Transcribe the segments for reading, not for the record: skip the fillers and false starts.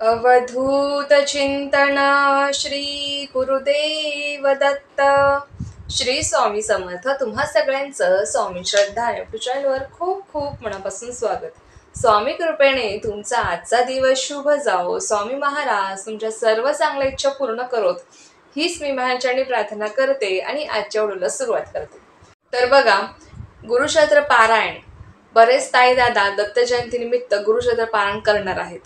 अवधूत चिंतन श्री गुरुदेव दत्त. श्री स्वामी समर्थ. तुम्हा सगळ्यांचं स्वामी श्रद्धा यूट्यूब चॅनलवर खूप खूप मनापासून स्वागत. स्वामी कृपेने तुमचा आजचा दिवस शुभ जाओ. स्वामी महाराज तुमच्या सर्व चांगल्या इच्छा पूर्ण करोत, हीच मी महाराजांनी प्रार्थना करते आणि आजच्या व्हिडिओला सुरुवात करते. तर बघा, गुरुक्षेत्र पारायण बरेच ताई दादा दत्त जयंतीनिमित्त गुरुक्षेत्र पारायण करणार आहेत.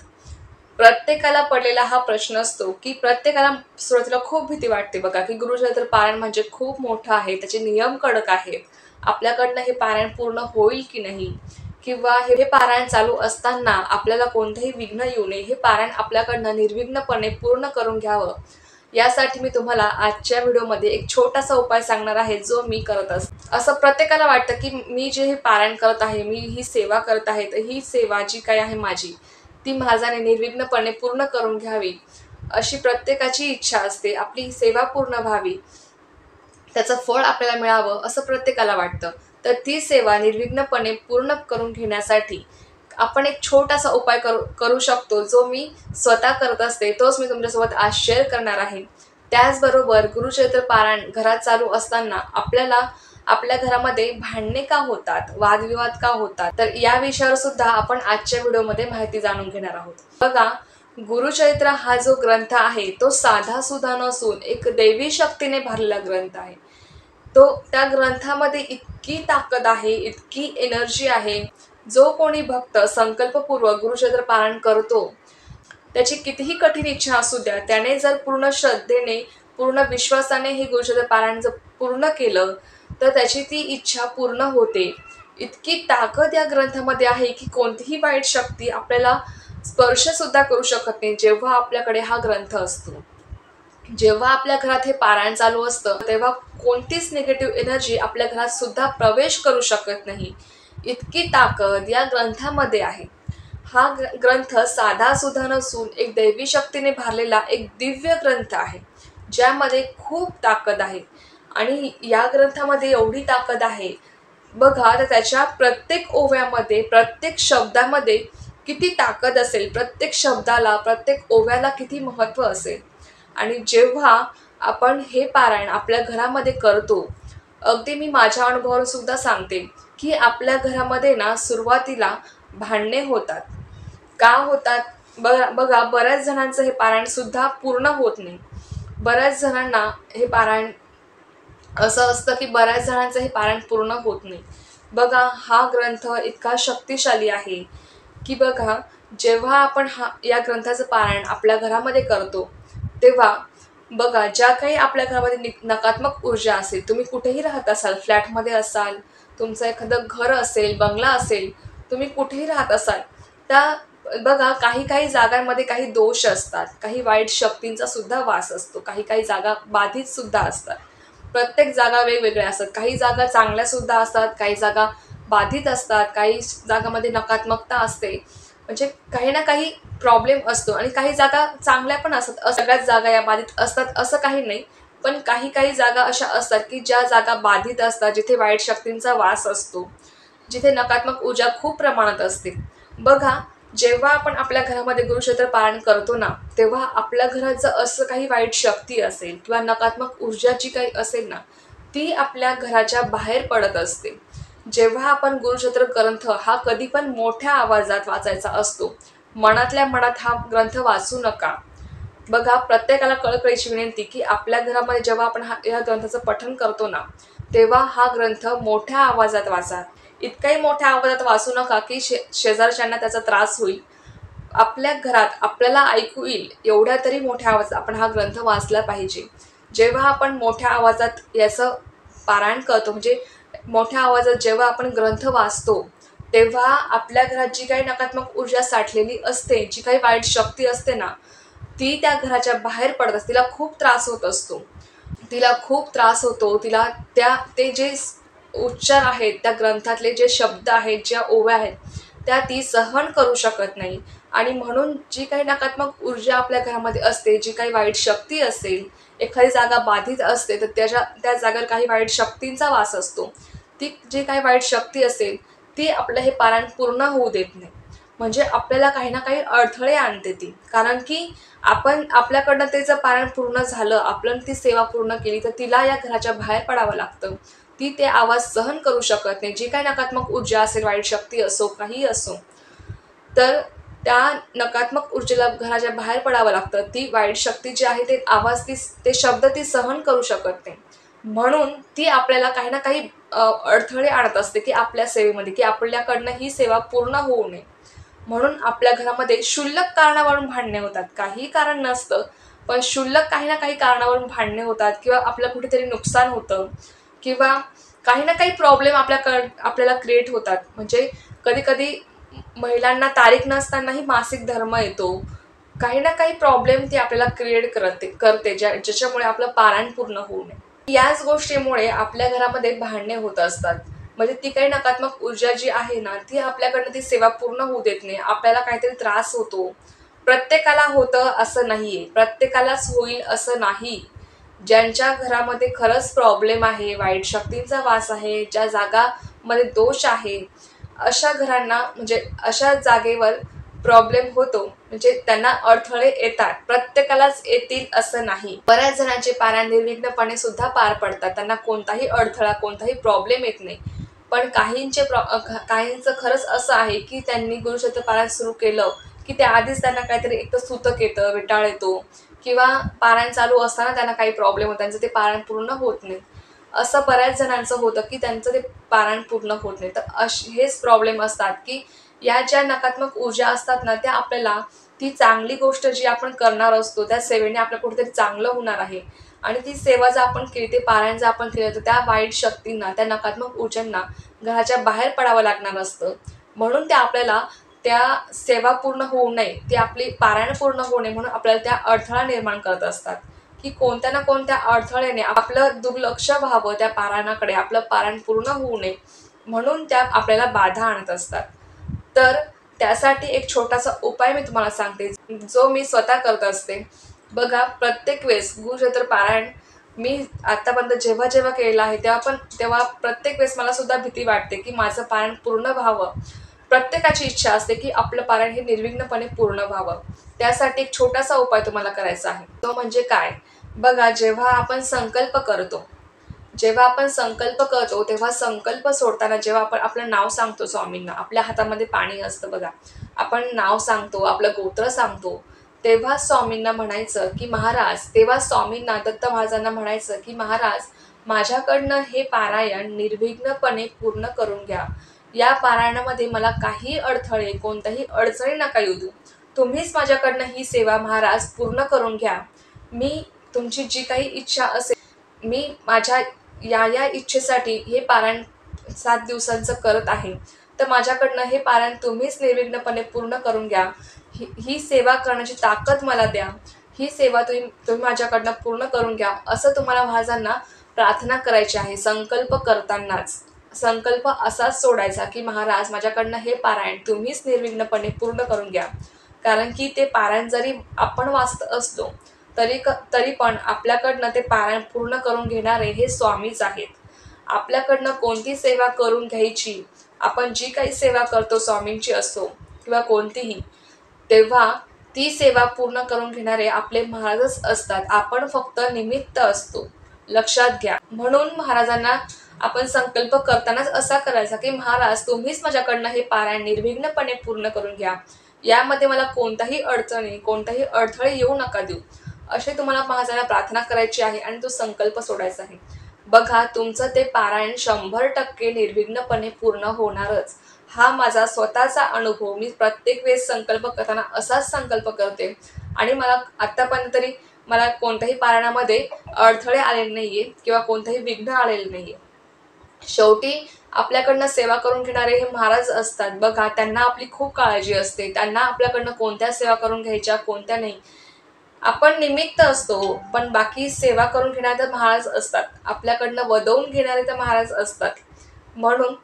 प्रत्येकाला पडलेला हा प्रश्न असतो की प्रत्येकाला सुरुवातीला खूप भीती वाटते बघा, की गुरुक्षेत्र पारायण म्हणजे खूप मोठं आहे, त्याचे नियम कडक आहेत, आपल्याकडनं हे पारायण पूर्ण होईल की नाही, किंवा हे पारायण चालू असताना आपल्याला कोणतेही विघ्न येऊ नये, हे पारायण आपल्याकडनं निर्विघ्नपणे पूर्ण करून घ्यावं. यासाठी मी तुम्हाला आजच्या व्हिडिओमध्ये एक छोटासा उपाय सांगणार आहे, जो मी करत असते. असं प्रत्येकाला वाटतं की मी जे हे पारायण करत आहे, मी ही सेवा करत आहे, तर ही सेवा जी काही आहे माझी, ती महाराजाने निर्विघ्नपणे पूर्ण करून घ्यावी, अशी प्रत्येकाची इच्छा असते. आपली सेवा पूर्ण व्हावी, त्याचं फळ आपल्याला मिळावं असं प्रत्येकाला वाटतं. तर ती सेवा निर्विघ्नपणे पूर्ण करून घेण्यासाठी आपण एक छोटासा उपाय करू शकतो, जो मी स्वतः करत असते. तोच मी तुमच्यासोबत आज शेअर करणार आहे. त्याचबरोबर गुरुक्षेत्र पारायण घरात चालू असताना आपल्याला आपल्या घरामध्ये भांडणे का होतात, वादविवाद का होतात, तर या विषयावर सुद्धा आपण आजच्या व्हिडिओमध्ये माहिती जाणून घेणार आहोत. बघा, गुरुचरित्र हा जो ग्रंथ आहे तो साधा सुद्धा नसून एक दैवी शक्तीने भरलेला ग्रंथ आहे. त्या ग्रंथामध्ये इतकी ताकद आहे, इतकी एनर्जी आहे. जो कोणी भक्त संकल्पपूर्वक गुरुक्षेत्र पारायण करतो, त्याची कितीही कठीण इच्छा असू द्या, त्याने जर पूर्ण श्रद्धेने पूर्ण विश्वासाने हे गुरुक्षेत्र पारायण जर पूर्ण केलं तर त्याची ती इच्छा पूर्ण होते. इतकी ताकद या ग्रंथामध्ये आहे की कोणतीही वाईट शक्ती आपल्याला स्पर्श सुद्धा करू शकत नाही. जेव्हा आपल्याकडे हा ग्रंथ असतो, जेव्हा आपल्या घरात हे पारायण चालू असतं, तेव्हा कोणतीच निगेटिव्ह एनर्जी आपल्या घरात सुद्धा प्रवेश करू शकत नाही. इतकी ताकद या ग्रंथामध्ये आहे. हा ग्रंथ साधा सुद्धा नसून एक दैवी शक्तीने भरलेला एक दिव्य ग्रंथ आहे, ज्यामध्ये खूप ताकद आहे. आणि या ग्रंथामध्ये एवढी ताकद आहे बघा, तर त्याच्या प्रत्येक ओव्यामध्ये, प्रत्येक शब्दामध्ये किती ताकद असेल, प्रत्येक शब्दाला, प्रत्येक ओव्याला किती महत्त्व असेल. आणि जेव्हा आपण हे पारायण आपल्या घरामध्ये करतो, अगदी मी माझ्या अनुभवावर सुद्धा सांगते की आपल्या घरामध्ये ना सुरुवातीला भांडणे होतात. का होतात बघा, बऱ्याच जणांचं हे पारायण सुद्धा पूर्ण होत नाही. बऱ्याच जणांना हे पारायण असं असतं की बऱ्याच जणांचं हे पारायण पूर्ण होत नाही. बघा, हा ग्रंथ इतका शक्तिशाली आहे की बघा, जेव्हा आपण या ग्रंथाचं पारायण आपल्या घरामध्ये करतो, तेव्हा बघा, ज्या काही आपल्या घरामध्ये नकारात्मक ऊर्जा असेल, तुम्ही कुठेही राहत असाल, फ्लॅटमध्ये असाल, तुमचं एखादं घर असेल, बंगला असेल, तुम्ही कुठेही राहत असाल, त्या बघा काही काही जागांमध्ये काही दोष असतात, काही वाईट शक्तींचा सुद्धा वास असतो, काही काही जागा बाधित सुद्धा असतात. प्रत्येक जागा वेगवेगळ्या असतात. काही जागा चांगल्या सुद्धा असतात, काही जागा बाधित असतात, काही जागामध्ये नकारात्मकता असते. म्हणजे काही ना काही प्रॉब्लेम असतो. आणि काही जागा चांगल्या पण असतात. सगळ्याच जागा या बाधित असतात असं काही नाही, पण काही काही जागा अशा असतात की ज्या जागा बाधित असतात, जिथे वाईट शक्तींचा वास असतो, जिथे नकारात्मक ऊर्जा खूप प्रमाणात असते. बघा, जेव्हा आपण आपल्या घरामध्ये गुरुक्षेत्र पारायण करतो ना, तेव्हा आपल्या घरात जर असं काही वाईट शक्ती असेल किंवा नकारात्मक ऊर्जा जी काही असेल ना, ती आपल्या घराच्या बाहेर पडत असते. जेव्हा आपण गुरुक्षेत्र ग्रंथ हा कधी पण मोठ्या आवाजात वाचायचा असतो. मनातल्या मनात हा ग्रंथ वाचू नका. बघा, प्रत्येकाला कळकळीची विनंती की आपल्या घरामध्ये जेव्हा आपण या ग्रंथाचं पठण करतो ना, तेव्हा हा ग्रंथ मोठ्या आवाजात वाचा. इतकाही मोठ्या आवाजात वाचू नका की शेजारच्यांना त्याचा त्रास होईल. आपल्या घरात आपल्याला ऐकू येईल एवढ्या तरी मोठ्या आवाजात आपण हा ग्रंथ वाचला पाहिजे. जेव्हा आपण मोठ्या आवाजात याचं पारायण करतो, म्हणजे मोठ्या आवाजात जेव्हा आपण ग्रंथ वाचतो, तेव्हा आपल्या घरात जी काही नकारात्मक ऊर्जा साठलेली असते, जी काही वाईट शक्ती असते ना, ती त्या घराच्या बाहेर पडत असते. तिला खूप त्रास होत असतो. तिला खूप त्रास होतो. तिला ते जे उच्चार आहेत, त्या ग्रंथातले जे शब्द आहेत, ज्या ओव्या आहेत, त्या ती सहन करू शकत नाही. आणि म्हणून जी काही नकारात्मक ऊर्जा आपल्या घरामध्ये असते, जी काही वाईट शक्ती असेल, एखादी जागा बाधित असते, तर त्या जागेवर काही वाईट शक्तींचा वास असतो. ती जी काही वाईट शक्ती असेल, ती आपलं हे पारायण पूर्ण होऊ देत नाही. म्हणजे आपल्याला काही ना काही अडथळे आणते ती. कारण की आपण आपल्याकडनं ते जर पारायण पूर्ण झालं, आपण ती सेवा पूर्ण केली, तर तिला या घराच्या बाहेर पडावं लागतं. ती ते आवाज सहन करू शकत नाही. जी काही नकारात्मक ऊर्जा असेल, वाईट शक्ती असो, काहीही असो, तर त्या नकारात्मक ऊर्जेला घराच्या बाहेर पडावं लागतं. ती वाईट शक्ती जी आहे ते आवाज ते शब्द ती सहन करू शकत नाही. म्हणून ती आपल्याला काही ना काही अडथळे आणत असते, की आपल्या सेवेमध्ये, की आपल्याकडनं ही सेवा पूर्ण होऊ नये. म्हणून आपल्या घरामध्ये क्षुल्लक कारणावरून भांडणे होतात. काहीही कारण नसतं, पण क्षुल्लक काही ना काही कारणावरून भांडणे होतात किंवा आपलं कुठेतरी नुकसान होतं किंवा काही ना काही प्रॉब्लेम आपल्याला क्रिएट होतात. म्हणजे कधी-कधी महिलांना तारीख नसतानाही मासिक धर्म येतो. काही ना काही प्रॉब्लेम ती आपल्याला क्रिएट करते ज्याच्यामुळे आपलं पारायण पूर्ण होऊ नये. याच गोष्टीमुळे आपल्या घरामध्ये भांडणे होत असतात. म्हणजे ती काही नकारात्मक ऊर्जा जी आहे ना, ती आपल्याकडनं ती सेवा पूर्ण होऊ देत नाही. आपल्याला काहीतरी त्रास होतो. प्रत्येकाला होतं असं नाहीये. प्रत्येकालाच होईल असं नाही. ज्यांच्या घरामध्ये खरंच प्रॉब्लेम आहे, वाईट शक्तींचा वास आहे, ज्या जागामध्ये दोष आहे, अशा घरांना म्हणजे अशा जागेवर प्रॉब्लेम होतो. म्हणजे त्यांना अडथळे येतात. प्रत्येकालाच येतील असं नाही. बऱ्याच जणांचे पारायण निर्विघ्नपणे सुद्धा पार पडतात. त्यांना कोणताही अडथळा, कोणताही प्रॉब्लेम येत नाही. पण काहींचं खरंच असं आहे, की त्यांनी गुरुचरित्र पारायण सुरू केलं, की त्याआधीच त्यांना काहीतरी एकतर सूतक येतं, विटाळ येतो किंवा पारायण चालू असताना त्यांना काही प्रॉब्लेम होतो. त्यांचं ते पारायण पूर्ण होत नाही. असं बऱ्याच जणांचं होतं, की त्यांचं ते पारायण पूर्ण होत नाही. तर हेच प्रॉब्लेम असतात, की या ज्या नकारात्मक ऊर्जा असतात ना, त्या आपल्याला ती चांगली गोष्ट जी आपण करणार असतो, त्या सेवेने आपलं कुठेतरी चांगलं होणार आहे आणि ती सेवा जर आपण केली, ते पारायण जर आपण केलं, तर त्या वाईट शक्तींना, त्या नकारात्मक ऊर्जांना घराच्या बाहेर पडावं लागणार असतं. म्हणून त्या आपल्याला त्या सेवा पूर्ण होऊ नये, ती आपली पारायण पूर्ण होऊ नये म्हणून आपल्याला त्या अडथळा निर्माण करत असतात, की कोणत्या ना कोणत्या अडथळ्याने आपलं दुर्लक्ष व्हावं त्या पारायणाकडे, आपलं पारायण पूर्ण होऊ नये म्हणून त्या आपल्याला बाधा आणत असतात. तर त्यासाठी एक छोटासा उपाय मी तुम्हाला सांगते, जो मी स्वतः करत असते. बघा, प्रत्येक वेळेस गुरुचरित्र पारायण मी आत्तापर्यंत जेव्हा केलेलं आहे, तेव्हा प्रत्येक वेळेस मला सुद्धा भीती वाटते, की माझं पारायण पूर्ण व्हावं. प्रत्येकाची इच्छा असते, की आपलं पारायण हे निर्विघ्नपणे पूर्ण व्हावं. त्यासाठी एक छोटासा उपाय तुम्हाला करायचा आहे. तो म्हणजे काय? बघा, जेव्हा आपण संकल्प करतो, तेव्हा संकल्प सोडताना जेव्हा आपण आपलं नाव सांगतो स्वामींना, आपल्या हातामध्ये पाणी असतं बघा. आपण नाव सांगतो, आपलं गोत्र सांगतो, तेव्हा स्वामींना म्हणायचं, की महाराज तेव्हा स्वामींना, दत्त महाराजांना म्हणायचं, की महाराज माझ्याकडनं हे पारायण निर्विघ्नपणे पूर्ण करून घ्या. या पारायणामध्ये मला काही अडथळे, कोणत्याही अडचणी नका येऊ देऊ. तुम्हीच माझ्याकडनं ही सेवा महाराज पूर्ण करून घ्या. मी तुमची जी काही इच्छा असेल, मी माझ्या या इच्छेसाठी हे पारायण 7 दिवसांचं करत आहे. तर माझ्याकडनं हे पारायण तुम्हीच निर्विघ्नपणे पूर्ण करून घ्या. ही सेवा करण्याची ताकद मला द्या. ही सेवा तुम्ही माझ्याकडनं पूर्ण करून घ्या. असं तुम्हाला महाराजांना प्रार्थना करायची आहे संकल्प करतानाच. संकल्प असाच सोडायचा, की महाराज माझ्याकडनं हे पारायण तुम्हीच निर्विघ्नपणे पूर्ण करून घ्या. कारण की ते पारायण जरी आपण वाचत असलो, तरी पण आपल्याकडनं ते पारायण पूर्ण करून घेणारे हे स्वामीच आहेत. आपल्याकडनं कोणती सेवा करून घ्यायची, आपण जी काही सेवा करतो स्वामींची असो किंवा कोणतीही, तेव्हा ती सेवा पूर्ण करून घेणारे आपले महाराजच असतात. आपण फक्त निमित्त असतो. लक्षात घ्या. म्हणून महाराजांना आपण संकल्प करतानाच असा करायचा, की महाराज तुम्हीच माझ्याकडनं हे पारायण निर्विघ्नपणे पूर्ण करून घ्या. यामध्ये मला कोणताही अडचणी, कोणताही अडथळे येऊ नका देऊ. अशी तुम्हाला महाराजांना प्रार्थना करायची आहे आणि तो संकल्प सोडायचा आहे. बघा, तुमचं ते पारायण 100% निर्विघ्नपणे पूर्ण होणारच. हा माझा स्वतःचा अनुभव. मी प्रत्येक वेळेस संकल्प करताना असाच संकल्प करते आणि मला आत्तापर्यंत तरी मला कोणत्याही पारायणामध्ये अडथळे आलेले नाहीये किंवा कोणतंही विघ्न आलेलं नाहीये. शेवटी आपल्याकडनं सेवा करून घेणारे हे महाराज असतात. बघा, त्यांना आपली खूप काळजी असते. त्यांना आपल्याकडनं कोणत्या सेवा करून घ्यायच्या, कोणत्या नाही. आपण निमित्त असतो, पण बाकी सेवा करून घेणारे तर महाराज असतात. आपल्याकडनं वदवून घेणारे तर महाराज असतात. म्हणून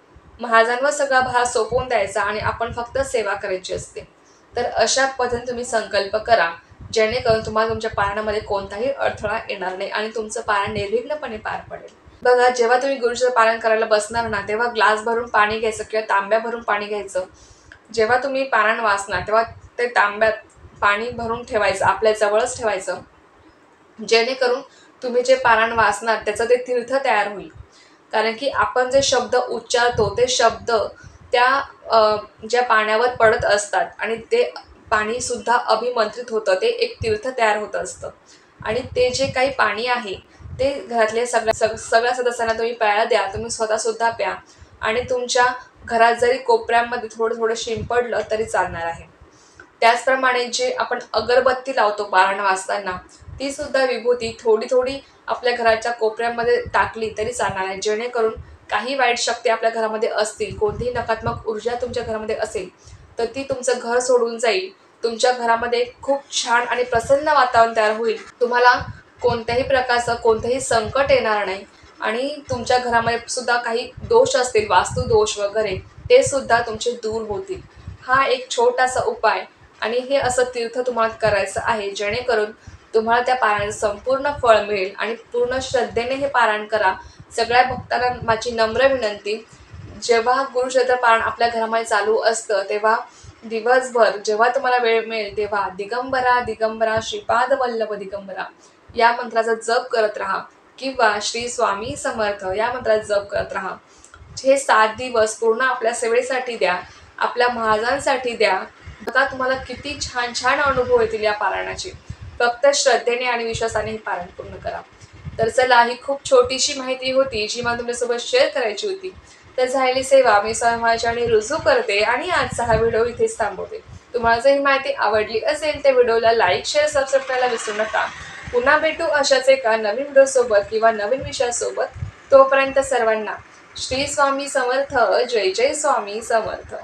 महाराजांवर सगळा भार सोपवून द्यायचा आणि आपण फक्त सेवा करायची असते. तर अशा पद्धतीने तुम्ही संकल्प करा, जेणेकरून तुम्हाला तुमच्या पारायणामध्ये कोणताही अडथळा येणार नाही आणि तुमचं पारायण निर्विघ्नपणे पार पडेल. बघा, जेव्हा तुम्ही गुरुचरित्र पारायण करायला बसणार ना, तेव्हा ग्लास भरून पाणी घ्यायचं किंवा तांब्या भरून पाणी घ्यायचं. जेव्हा तुम्ही पारायण वाचणार तेव्हा ते तांब्यात पाणी भरून ठेवायचं, आपल्या जवळच ठेवायचं, जेणेकरून तुम्ही जे पारायण वाचणार त्याचं ते तीर्थ तयार होईल. कारण की आपण जे शब्द उच्चारतो ते शब्द त्या ज्या पाण्यावर पडत असतात आणि ते पाणीसुद्धा अभिमंत्रित होतं, ते एक तीर्थ तयार होत असतं. आणि ते जे काही पाणी आहे ते घरातले सगळ्या सदस्यांना तुम्ही प्यायला द्या, तुम्ही स्वतःसुद्धा प्या. आणि तुमच्या घरात जरी कोपऱ्यामध्ये थोडं थोडं शिंपडलं तरी चालणार आहे. त्याचप्रमाणे जे आपण अगरबत्ती लावतो पारायण वाचताना, ती सुद्धा विभूती थोडी थोडी आपल्या घराच्या कोपऱ्यामध्ये टाकली तरी चालणार आहे, जेणेकरून काही वाईट शक्ती आपल्या घरामध्ये असतील, कोणतीही नकारात्मक ऊर्जा तुमच्या घरामध्ये असेल, तर ती तुमचं घर सोडून जाईल. तुमच्या घरामध्ये खूप छान आणि प्रसन्न वातावरण तयार होईल. तुम्हाला कोणत्याही प्रकारचं कोणतंही संकट येणार नाही आणि तुमच्या घरामध्ये सुद्धा काही दोष असतील, वास्तुदोष वगैरे, ते सुद्धा तुमचे दूर होतील. हा एक छोटासा उपाय आणि हे असं तीर्थ तुम्हाला करायचं आहे, जेणेकरून तुम्हाला त्या पारायणाचं संपूर्ण फळ मिळेल. आणि पूर्ण श्रद्धेने हे पारायण करा. सगळ्या भक्तांना माझी नम्र विनंती, जेव्हा गुरुचरित्र पारायण आपल्या घरामध्ये चालू असतं तेव्हा दिवसभर जेव्हा तुम्हाला वेळ मिळेल तेव्हा दिगंबरा दिगंबरा श्रीपाद वल्लभ दिगंबरा या मंत्राचा जप करत राहा, किंवा श्री स्वामी समर्थ या मंत्राचा जप करत राहा. हे 7 दिवस पूर्ण आपल्या सेवेसाठी द्या, आपल्या महाराजांसाठी द्या. बघा तुम्हाला किती छान छान अनुभव येतील या पारायणाचे. फक्त श्रद्धेने आणि विश्वासाने हे पारायण पूर्ण करा. तर चला, ही खूप छोटीशी माहिती होती जी मला तुमच्यासोबत शेअर करायची होती. तर झालेली सेवा मी स्वयंचरणी रुजू करते आणि आजचा हा व्हिडिओ इथेच थांबवते. तुम्हाला जर ही माहिती आवडली असेल तर व्हिडिओला लाईक, शेअर, सबस्क्राईब करायला विसरू नका. पुन्हा भेटू अशाच एका नवीन व्हिडिओसोबत किंवा नवीन विषयासोबत. तोपर्यंत सर्वांना श्री स्वामी समर्थ. जय जय स्वामी समर्थ.